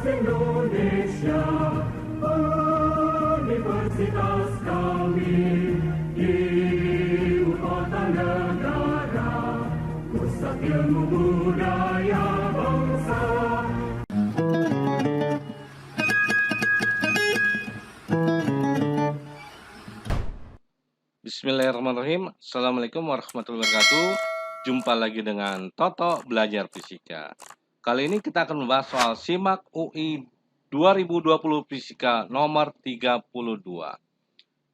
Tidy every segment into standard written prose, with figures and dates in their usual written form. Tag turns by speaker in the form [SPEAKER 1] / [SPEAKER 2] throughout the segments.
[SPEAKER 1] Indonesia, Universitas kami, Ibu Kota Negara, Pusat Ilmu Budaya Bangsa.
[SPEAKER 2] Bismillahirrahmanirrahim. Assalamualaikum warahmatullahi wabarakatuh. Jumpa lagi dengan Toto Belajar Fisika. Kali ini kita akan membahas soal SIMAK UI 2020 Fisika nomor 32.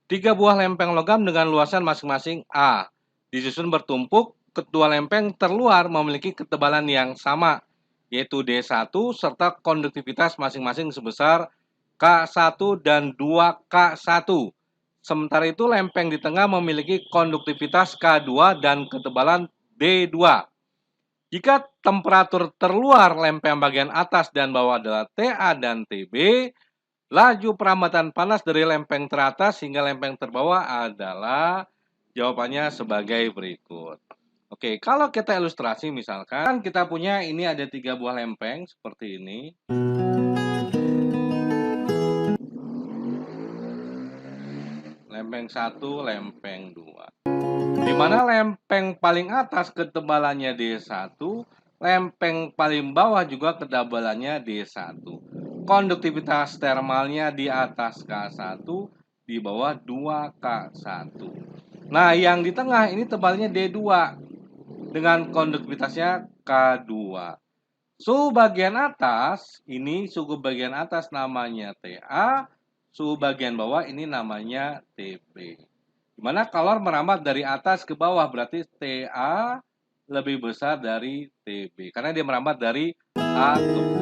[SPEAKER 2] 3 buah lempeng logam dengan luasan masing-masing A disusun bertumpuk. Kedua lempeng terluar memiliki ketebalan yang sama, yaitu D1 serta konduktivitas masing-masing sebesar K1 dan 2K1. Sementara itu lempeng di tengah memiliki konduktivitas K2 dan ketebalan D2. Jika temperatur terluar lempeng bagian atas dan bawah adalah TA dan TB, laju perambatan panas dari lempeng teratas hingga lempeng terbawah adalah jawabannya sebagai berikut. Oke, kalau kita ilustrasi misalkan kita punya ini ada 3 buah lempeng seperti ini. Lempeng 1, lempeng 2. Di mana lempeng paling atas ketebalannya D1, lempeng paling bawah juga ketebalannya D1. Konduktivitas termalnya di atas K1, di bawah 2K1. Nah, yang di tengah ini tebalnya D2 dengan konduktivitasnya K2. Suhu bagian atas, ini suhu bagian atas namanya TA, suhu bagian bawah ini namanya TB. Dimana kalor merambat dari atas ke bawah, berarti TA lebih besar dari TB karena dia merambat dari A ke B.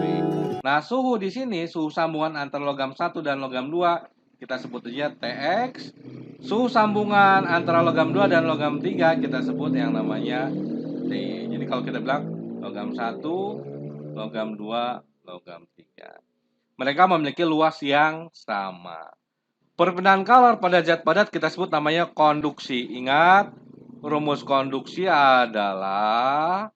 [SPEAKER 2] Nah, suhu di sini, suhu sambungan antara logam 1 dan logam 2 kita sebut aja TX. Suhu sambungan antara logam 2 dan logam 3 kita sebut yang namanya T. Jadi kalau kita bilang logam 1, logam 2, logam 3. Mereka memiliki luas yang sama. Perpindahan kalor pada zat padat kita sebut namanya konduksi. Ingat, rumus konduksi adalah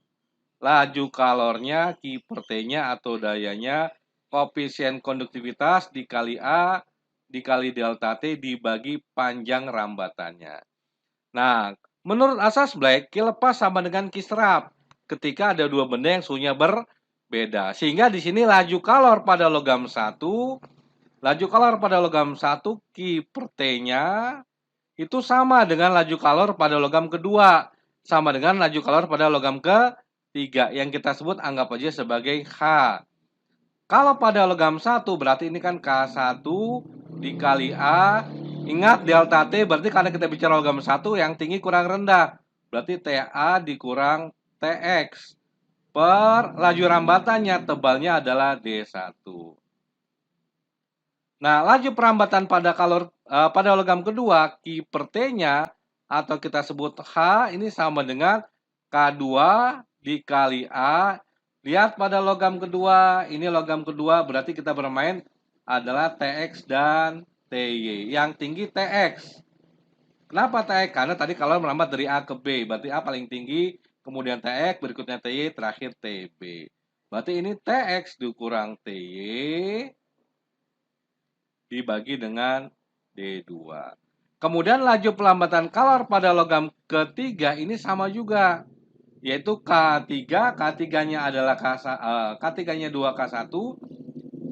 [SPEAKER 2] laju kalornya, Q per T-nya atau dayanya, koefisien konduktivitas dikali A dikali delta T dibagi panjang rambatannya. Nah, menurut asas Black, Q lepas sama dengan Q serap ketika ada dua benda yang suhunya berbeda. Sehingga di sini laju kalor pada logam 1 Q per T-nya itu sama dengan laju kalor pada logam kedua, sama dengan laju kalor pada logam ketiga yang kita sebut anggap aja sebagai H. Kalau pada logam 1 berarti ini kan K1 dikali A. Ingat delta T berarti karena kita bicara logam 1 yang tinggi kurang rendah. Berarti TA dikurang TX. Per laju rambatannya tebalnya adalah D1. Nah, laju perambatan pada pada logam kedua, Q per T-nya atau kita sebut H ini sama dengan K2 dikali A. Lihat pada logam kedua, ini logam kedua berarti kita bermain adalah TX dan TY. Yang tinggi TX. Kenapa TX? Karena tadi kalau merambat dari A ke B, berarti A paling tinggi, kemudian TX, berikutnya TY, terakhir TB. Berarti ini TX dikurang TY dibagi dengan D2. Kemudian laju pelambatan kalor pada logam ketiga ini sama juga, yaitu K3, K3-nya adalah K3-nya 2K1,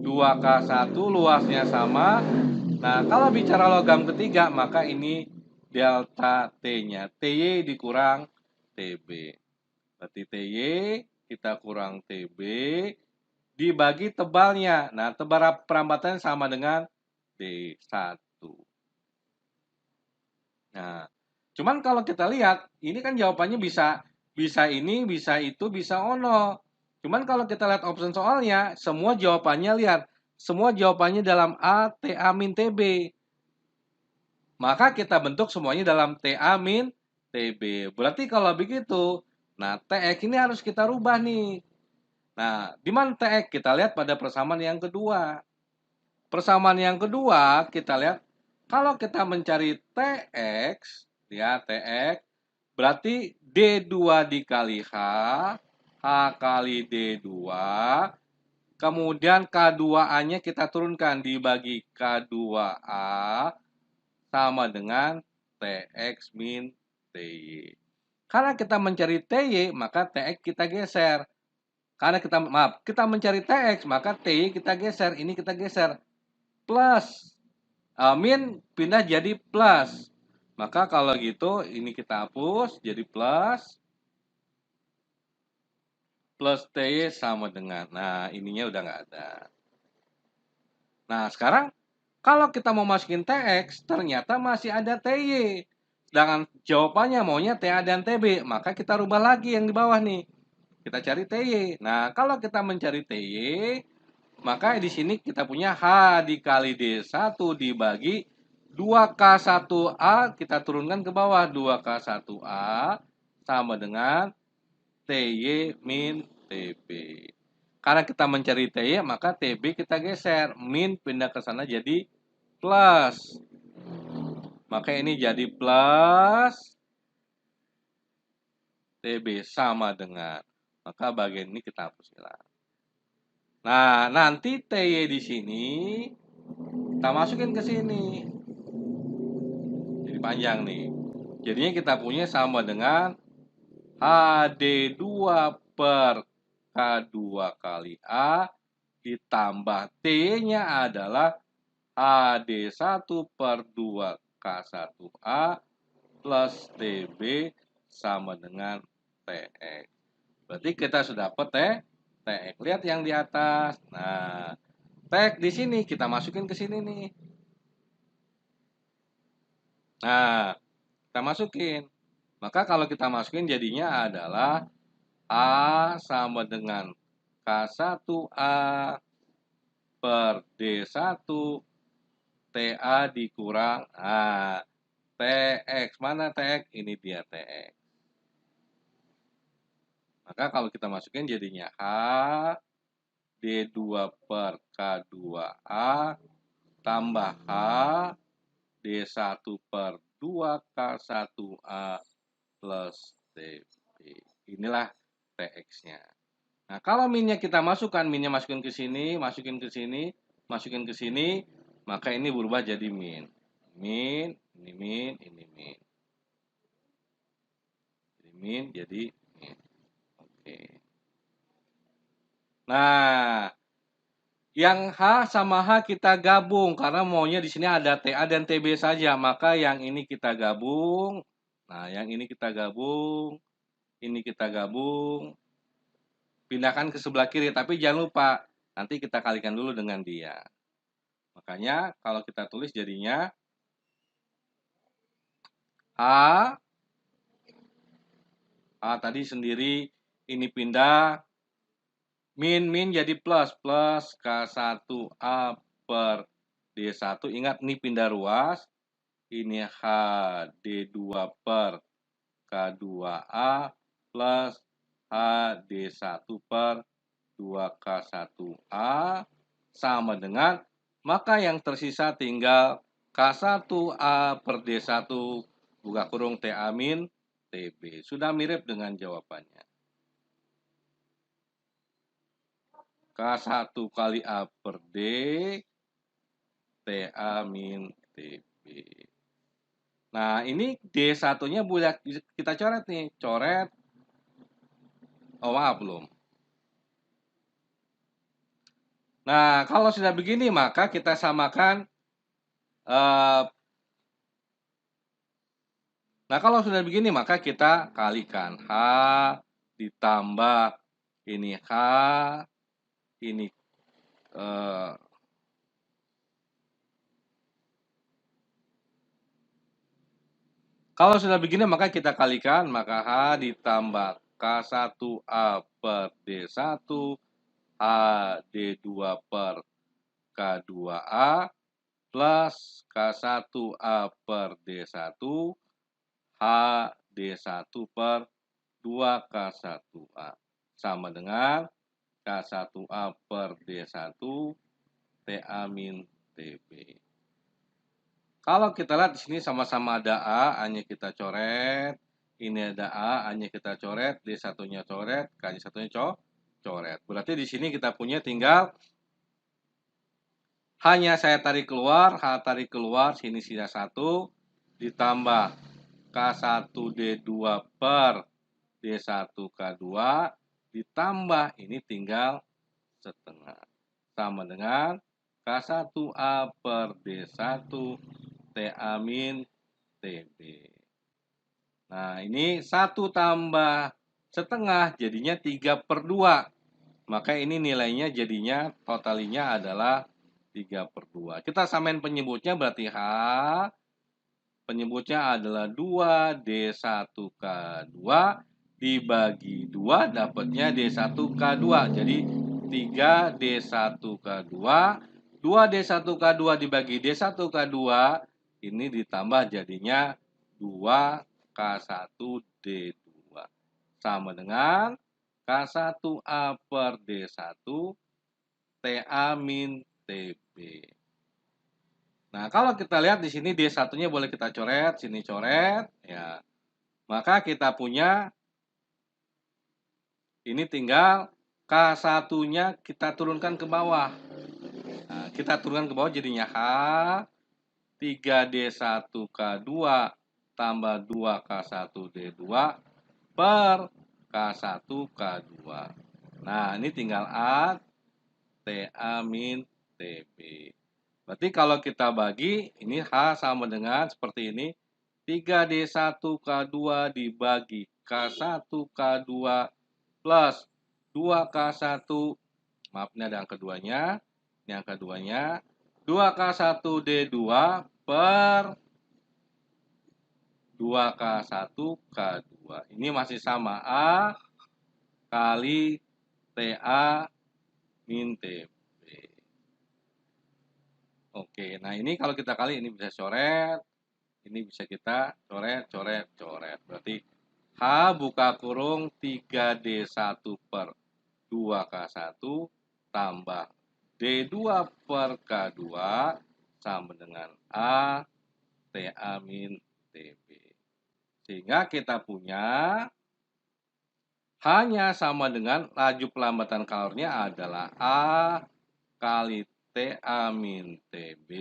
[SPEAKER 2] 2K1 luasnya sama. Nah, kalau bicara logam ketiga, maka ini delta T-nya, TY dikurang TB. Berarti TY kita kurang TB dibagi tebalnya. Nah, tebal perambatan sama dengan D1. Nah, cuman kalau kita lihat, ini kan jawabannya bisa ini, bisa itu, bisa ono. Cuman kalau kita lihat option soalnya, semua jawabannya semua jawabannya dalam A, TA min TB. Maka kita bentuk semuanya dalam TA min TB. Berarti kalau begitu, nah TX ini harus kita rubah nih. Nah, di mana TX? Kita lihat pada persamaan yang kedua. Persamaan yang kedua, kita lihat kalau kita mencari TX, ya TX, berarti D2 dikali H, H kali D2, Kemudian K2A-nya kita turunkan, dibagi K2A sama dengan TX min TY. Karena kita mencari TY, maka TX kita geser. Karena kita mencari TX, maka TY kita geser. Ini kita geser. Plus. Min pindah jadi plus. Maka kalau gitu, ini kita hapus, jadi plus. Plus TY sama dengan, nah ininya udah nggak ada. Nah sekarang kalau kita mau masukin TX ternyata masih ada TY. Sedangkan jawabannya maunya TA dan TB, maka kita rubah lagi yang di bawah nih. Kita cari TY. Nah kalau kita mencari TY, maka di sini kita punya H dikali D1 dibagi 2K1A, kita turunkan ke bawah, 2K1A sama dengan TY min TB. Karena kita mencari TY, maka TB kita geser. Min pindah ke sana jadi plus. Maka ini jadi plus TB sama dengan. Maka bagian ini kita hapus hilang. Nah, nanti TY di sini kita masukin ke sini. Jadi panjang nih. Jadinya kita punya sama dengan HD2 per K2 kali A ditambah T-nya adalah HD1 per 2K1A plus TB sama dengan TX. Berarti kita sudah dapat TX. Lihat yang di atas. Nah, TX di sini kita masukin ke sini nih. Nah, kita masukin. Maka kalau kita masukin jadinya adalah A sama dengan K1A per D1 TA dikurang TX. Mana TX? Ini dia TX. Maka kalau kita masukin jadinya H D2 per K2A tambah H D1 per 2K1A plus TB. Inilah TX-nya. Nah, kalau minnya kita masukkan, minnya masukin ke sini, masukin ke sini, masukin ke sini, maka ini berubah jadi min. Min, ini min, ini min. Jadi min, jadi min. Oke. Nah, yang H sama H kita gabung karena maunya di sini ada TA dan TB saja, maka yang ini kita gabung. Nah, yang ini kita gabung, ini kita gabung. Pindahkan ke sebelah kiri, tapi jangan lupa nanti kita kalikan dulu dengan dia. Makanya kalau kita tulis jadinya H tadi sendiri ini pindah min jadi plus K1A per D1. Ingat ini pindah ruas. Ini H D2 per K2A plus H D1 per 2K1A sama dengan, maka yang tersisa tinggal K1A per D1 buka kurung TA min TB. Sudah mirip dengan jawabannya. K1 kali A per D TA min TB. Nah, ini D1-nya boleh kita coret nih. Coret. Oh, maaf belum. Nah, kalau sudah begini maka kita samakan. Nah, kalau sudah begini maka kita kalikan. H ditambah ini H, ini kalau sudah begini maka kita kalikan, maka H ditambah K1A per D1 H D2 per K2A plus K1A per D1 H D1 per 2K1A sama dengan K1A per D1 TA min TB. Kalau kita lihat di sini sama-sama ada A-nya kita coret. Ini ada A-nya kita coret, D1-nya coret, K-nya satunya coret. Berarti di sini kita punya tinggal hanya saya tarik keluar, tarik keluar, sini sisa 1, ditambah K1D2 per D1K2, ditambah ini tinggal setengah. Sama dengan K1A per D1 TA min TB. Nah, ini 1 tambah setengah jadinya 3/2. Maka ini nilainya jadinya totalinya adalah 3/2. Kita samain penyebutnya berarti H. Penyebutnya adalah 2D1K2 dibagi 2 dapatnya D1K2. Jadi 3D1K2, 2D1K2 dibagi D1K2 ini ditambah jadinya 2K1D2 sama dengan K1A per D1 TA min TB. Nah, kalau kita lihat di sini D1-nya boleh kita coret, sini coret, ya. Maka kita punya ini tinggal K1-nya kita turunkan ke bawah. Nah, kita turunkan ke bawah jadinya H 3D1K2 tambah 2K1D2 per K1K2. Nah, ini tinggal A TA min TB. Berarti kalau kita bagi, ini H sama dengan seperti ini. 3D1K2 dibagi K1K2 plus 2K1. Maaf, ini ada yang keduanya. Yang keduanya. 2K1D2 per 2K1K2. Ini masih sama. A kali TA min TB. Oke, nah ini kalau kita kali ini bisa coret, ini bisa kita coret, coret, coret. Berarti H buka kurung 3D1 per 2K1 tambah D2 per K2 sama dengan A TA min TB. Sehingga kita punya hanya sama dengan laju pelambatan kalornya adalah A kali TA min TB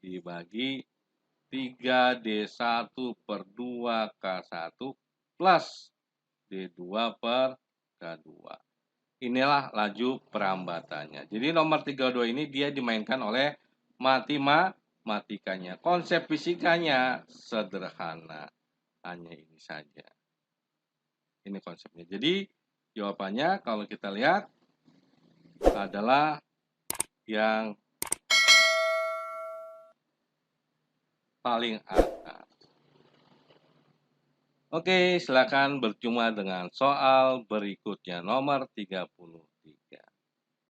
[SPEAKER 2] dibagi 3D1 per 2K1 plus D2 per K2. Inilah laju perambatannya. Jadi nomor 32 ini dia dimainkan oleh matematikanya. Konsep fisikanya sederhana. Hanya ini saja. Ini konsepnya. Jadi jawabannya kalau kita lihat adalah yang paling atas. Oke, silakan berjumpa dengan soal berikutnya nomor 33.